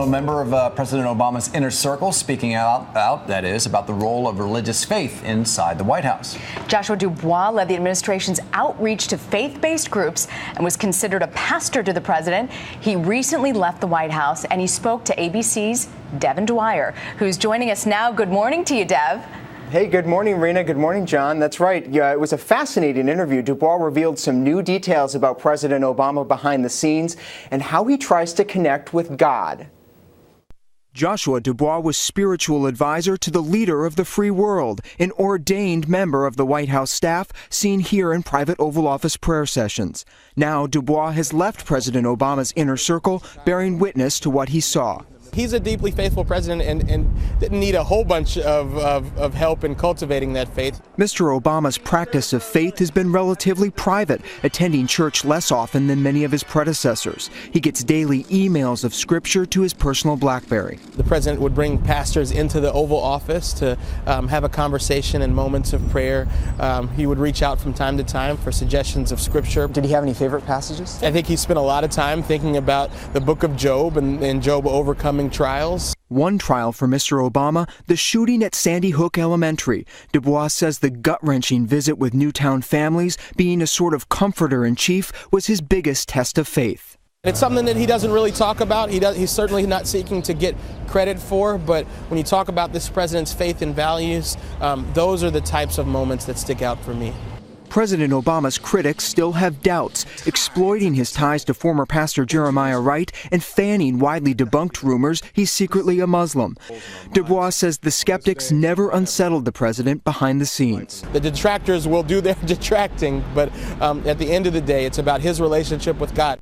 a member of President Obama's inner circle, speaking out, that is, about the role of religious faith inside the White House. Joshua Dubois led the administration's outreach to faith-based groups and was considered a pastor to the president. He recently left the White House, and he spoke to ABC's Devin Dwyer, who's joining us now. Good morning to you, Dev. Hey, good morning, Rena. Good morning, John. That's right. Yeah, it was a fascinating interview. Dubois revealed some new details about President Obama behind the scenes and how he tries to connect with God. Joshua Dubois was spiritual advisor to the leader of the free world, an ordained member of the White House staff seen here in private Oval Office prayer sessions. Now Dubois has left President Obama's inner circle, bearing witness to what he saw. He's a deeply faithful president and didn't need a whole bunch of help in cultivating that faith. Mr. Obama's practice of faith has been relatively private, attending church less often than many of his predecessors. He gets daily emails of scripture to his personal BlackBerry. The president would bring pastors into the Oval Office to have a conversation in moments of prayer. He would reach out from time to time for suggestions of scripture. Did he have any favorite passages? I think he spent a lot of time thinking about the book of Job and Job overcoming trials. One trial for Mr. Obama, the shooting at Sandy Hook Elementary. Dubois says the gut-wrenching visit with Newtown families, being a sort of comforter-in-chief, was his biggest test of faith. It's something that he doesn't really talk about. He's certainly not seeking to get credit for, but when you talk about this president's faith and values, those are the types of moments that stick out for me. President Obama's critics still have doubts, exploiting his ties to former pastor Jeremiah Wright and fanning widely debunked rumors he's secretly a Muslim. Dubois says the skeptics never unsettled the president behind the scenes. The detractors will do their detracting, but at the end of the day, it's about his relationship with God.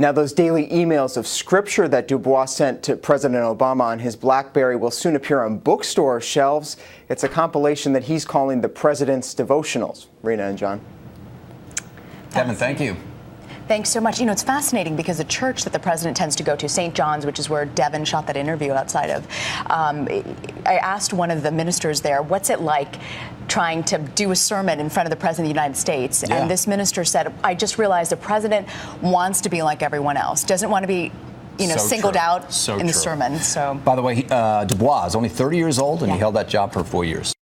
Now, those daily emails of scripture that Dubois sent to President Obama on his BlackBerry will soon appear on bookstore shelves. It's a compilation that he's calling the President's Devotionals. Rena and John. Devin, thank you. Thanks so much. You know, it's fascinating because the church that the president tends to go to, St. John's, which is where Devin shot that interview outside of, I asked one of the ministers there, what's it like trying to do a sermon in front of the president of the United States? Yeah. And this minister said, I just realized the president wants to be like everyone else, doesn't want to be, singled out in the sermon. So, by the way, Dubois is only 30 years old, and he held that job for 4 years.